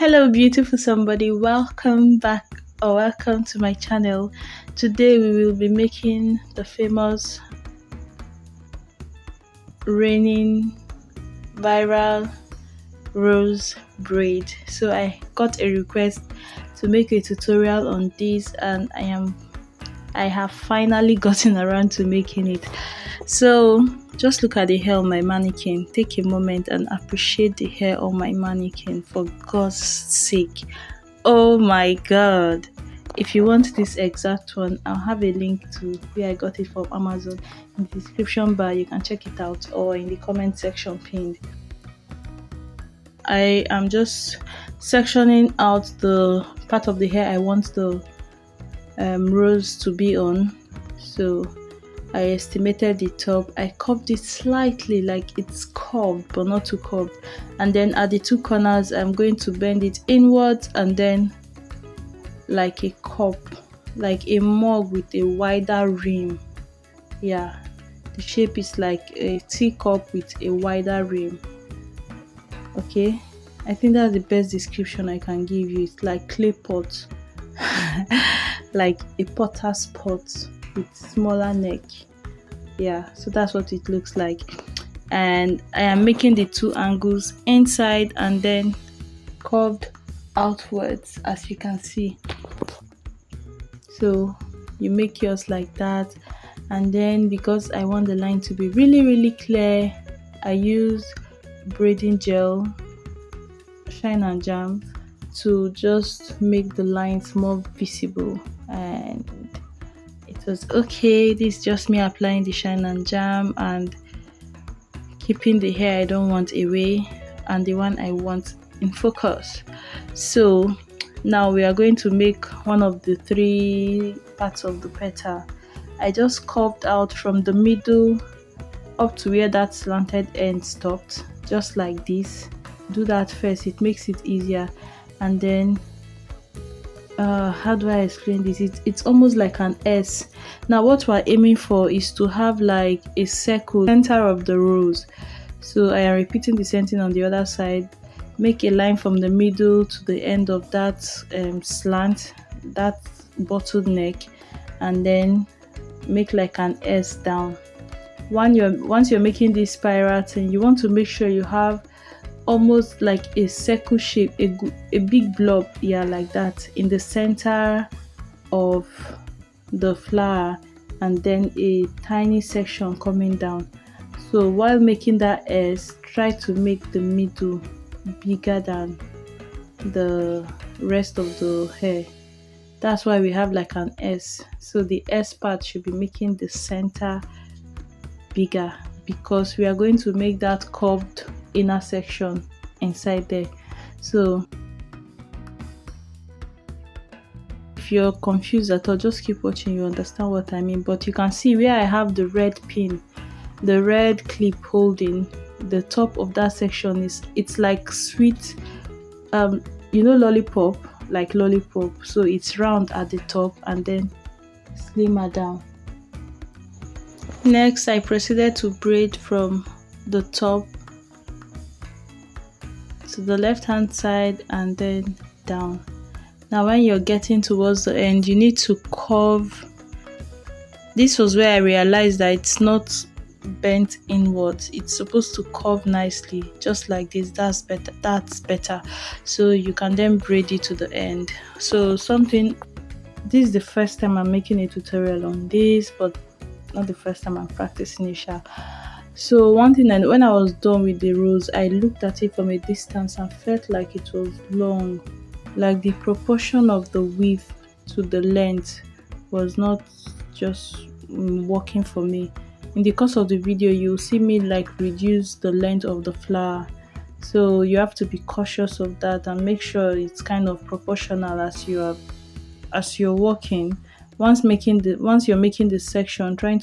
Hello beautiful somebody, welcome back or welcome to my channel. Today we will be making the famous raining viral rose braid. So I got a request to make a tutorial on this and I have finally gotten around to making it. So just look at the hair on my mannequin. Take a moment and appreciate the hair on my mannequin, for God's sake. Oh my god. If you want this exact one, I'll have a link to where I got it from Amazon in the description bar. You can check it out, or in the comment section pinned. I am just sectioning out the part of the hair I want the rose to be on. So I estimated the top. I curved it slightly, like it's curved but not too curved, and then at the two corners I'm going to bend it inwards and then like a cup, like a mug with a wider rim. Yeah, the shape is like a teacup with a wider rim. Okay, I think that's the best description I can give you. It's like clay pot like a potter's pot with smaller neck. Yeah, so that's what it looks like. And I am making the two angles inside and then curved outwards, as you can see. So you make yours like that, and then because I want the line to be really clear, I use braiding gel, shine and jam, to just make the lines more visible. And it was okay. This is just me applying the shine and jam and keeping the hair I don't want away and the one I want in focus. So now we are going to make one of the three parts of the petal. I just curved out from the middle up to where that slanted end stopped, just like this. Do that first, it makes it easier. And then how do I explain this? It's almost like an S. Now what we're aiming for is to have like a circle center of the rose. So I am repeating the same thing on the other side. Make a line from the middle to the end of that slant, that bottleneck, and then make like an S down. Once you're making this spiral thing, you want to make sure you have almost like a circle shape, a big blob, yeah, like that, in the center of the flower, and then a tiny section coming down. So while making that S, try to make the middle bigger than the rest of the hair. That's why we have like an S. So the S part should be making the center bigger, because we are going to make that curved inner section inside there. So if you're confused at all, just keep watching, you understand what I mean. But you can see where I have the red pin, the red clip holding the top of that section, it's like sweet, you know, lollipop, like lollipop. So it's round at the top and then slimmer down. Next, I proceeded to braid from the top to the left hand side and then down. Now when you're getting towards the end, you need to curve. This was where I realized that it's not bent inwards, it's supposed to curve nicely, just like this. That's better. So you can then braid it to the end. So this is the first time I'm making a tutorial on this, but not the first time I'm practicing it. So one thing, and when I was done with the rose, I looked at it from a distance and felt like it was long, like the proportion of the width to the length was not just working for me. In the course of the video, you'll see me like reduce the length of the flower. So you have to be cautious of that and make sure it's kind of proportional as you're working. Once you're making the section, try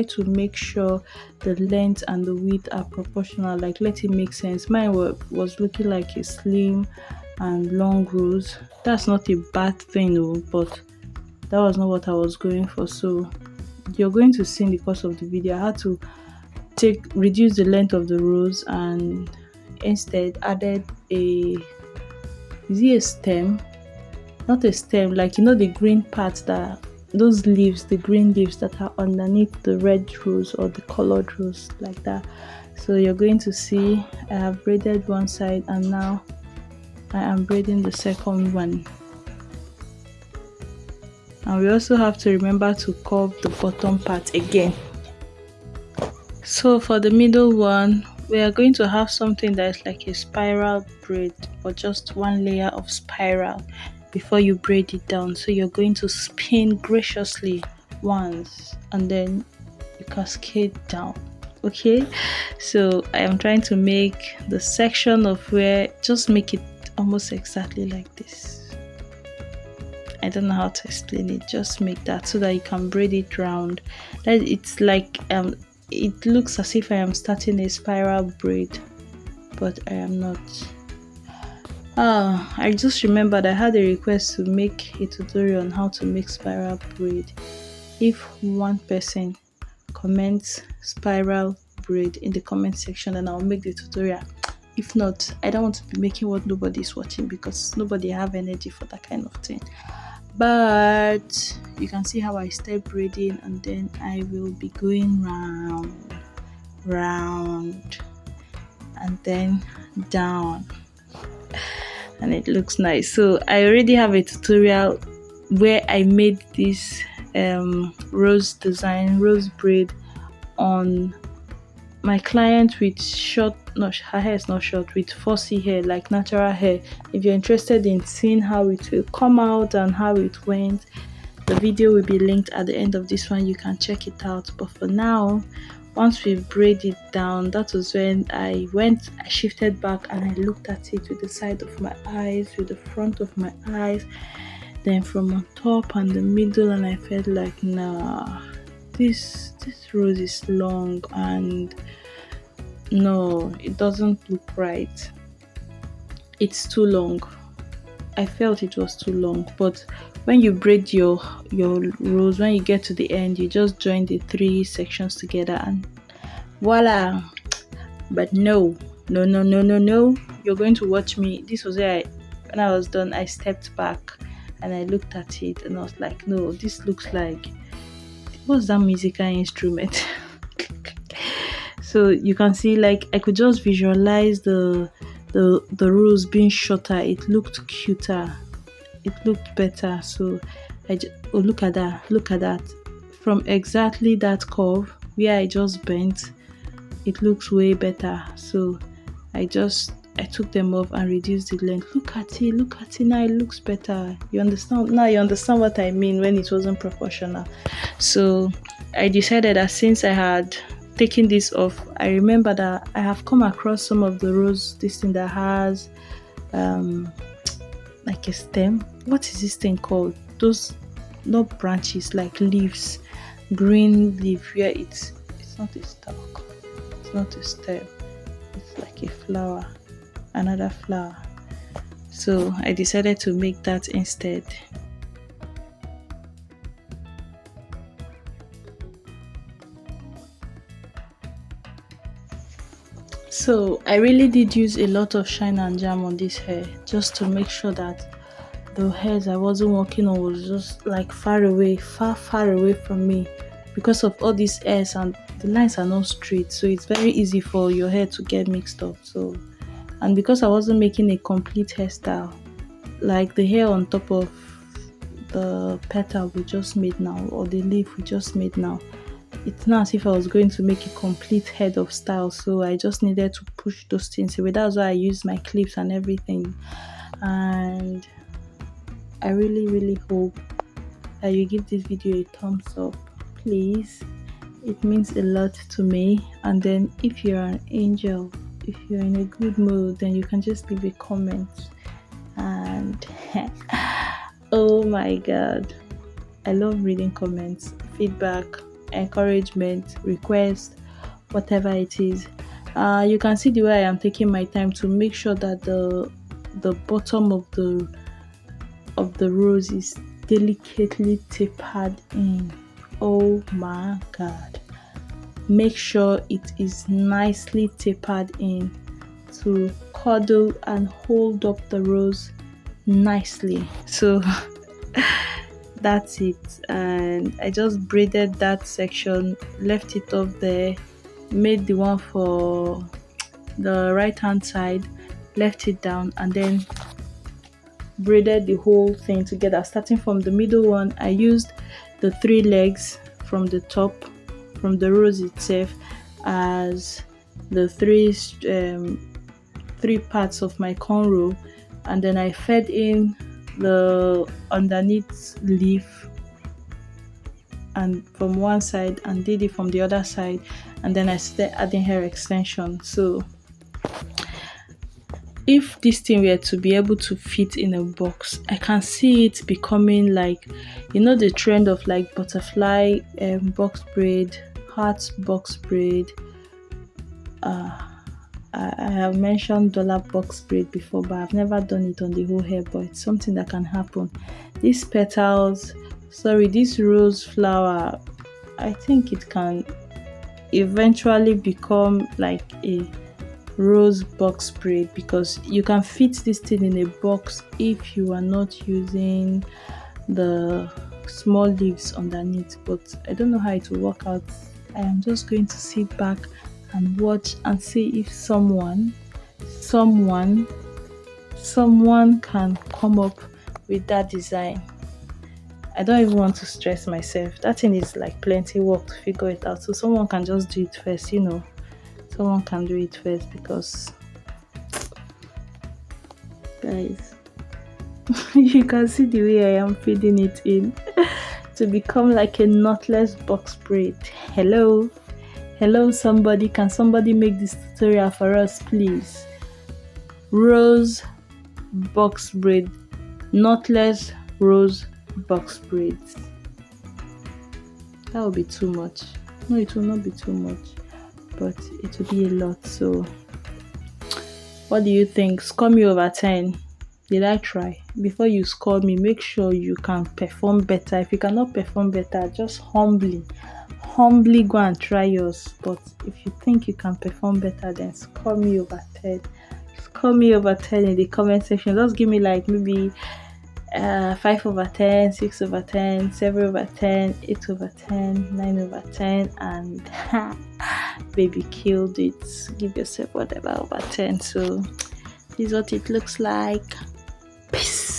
to make sure the length and the width are proportional, like let it make sense. Mine was looking like a slim and long rose. That's not a bad thing though, but that was not what I was going for. So you're going to see in the course of the video, I had to reduce the length of the rose and instead added a is it a stem? Not a stem, like the green part, that those leaves, the green leaves that are underneath the red rose or the colored rose, like that. So you're going to see I have braided one side, and now I am braiding the second one. And we also have to remember to curve the bottom part again. So for the middle one, we are going to have something that is like a spiral braid, or just one layer of spiral before you braid it down. So you're going to spin graciously once, and then you cascade down. Okay, so I am trying to make the section of where, just make it almost exactly like this. I don't know how to explain it. Just make that so that you can braid it round. That it's like it looks as if I am starting a spiral braid, but I am not. I just remembered I had a request to make a tutorial on how to make spiral braid. If one person comments spiral braid in the comment section, then I'll make the tutorial. If not, I don't want to be making what nobody is watching, because nobody have energy for that kind of thing. But you can see how I start braiding, and then I will be going round and then down, and it looks nice. So I already have a tutorial where I made this rose braid on my client with her hair is not short, with fussy hair, like natural hair. If you're interested in seeing how it will come out and how it went, the video will be linked at the end of this one. You can check it out. But for now, once we braid it down, that was when I shifted back and I looked at it with the side of my eyes, with the front of my eyes, then from on top and the middle, and I felt like, nah, this rose is long, and no, it doesn't look right. It's too long. I felt it was too long. But when you braid your rose, when you get to the end, you just join the 3 sections together and voila. But no, you're going to watch me. This was where when I was done, I stepped back and I looked at it and I was like, no, this looks like, what's that musical instrument? So you can see, like, I could just visualize the rose being shorter. It looked cuter, it looked better. So oh, look at that, from exactly that curve where I just bent, it looks way better. So I took them off and reduced the length. Look at it now, it looks better. You understand what I mean when it wasn't proportional. So I decided that since I had taken this off, I remember that I have come across some of the rose, this thing that has like a stem. What is this thing called? Those, not branches, like leaves, green leaf, where it's not a stalk, it's not a stem, it's like a flower, another flower. So I decided to make that instead. So I really did use a lot of shine and jam on this hair, just to make sure that the hairs I wasn't working on was just like far away from me, because of all these hairs, and the lines are not straight, so it's very easy for your hair to get mixed up. So, and because I wasn't making a complete hairstyle, like the hair on top of the petal we just made now, or the leaf we just made now, it's not as if I was going to make a complete head of style. So I just needed to push those things away. That's why I used my clips and everything. And I really hope that you give this video a thumbs up, please. It means a lot to me. And then if you're an angel, if you're in a good mood, then you can just leave a comment. And oh my god, I love reading comments, feedback, encouragement, request, whatever it is. You can see the way I am taking my time to make sure that the bottom of the rose is delicately tapered in. Oh my god, make sure it is nicely tapered in to cuddle and hold up the rose nicely. So that's it, and I just braided that section, left it up there, made the one for the right hand side, left it down, and then braided the whole thing together. Starting from the middle one, I used the 3 legs from the top, from the rose itself, as the three parts of my cornrow, and then I fed in the underneath leaf and from one side and did it from the other side, and then I started adding hair extension. So if this thing were to be able to fit in a box, I can see it becoming like, the trend of like butterfly box braid, heart box braid. I have mentioned dollar box braid before, but I've never done it on the whole hair, but it's something that can happen. These petals, this rose flower, I think it can eventually become like a rose box braid, because you can fit this thing in a box if you are not using the small leaves underneath. But I don't know how it will work out. I am just going to sit back and watch and see if someone can come up with that design. I don't even want to stress myself. That thing is like plenty work to figure it out, so someone can just do it first. Someone can do it first, because guys, you can see the way I am feeding it in to become like a knotless box braid. Hello somebody, can somebody make this tutorial for us, please? Rose box braid, knotless rose box braids. That will be too much. No, it will not be too much, but it will be a lot. So what do you think? Score me over 10. Did I try? Before you score me, make sure you can perform better. If you cannot perform better, just humbly go and try yours. But if you think you can perform better, then score me over 10. Score me over 10 in the comment section. Just give me like maybe 5 over 10, 6 over 10, 7 over 10, 8 over 10, 9 over 10, and baby killed it. Give yourself whatever over 10. So this is what it looks like. Peace.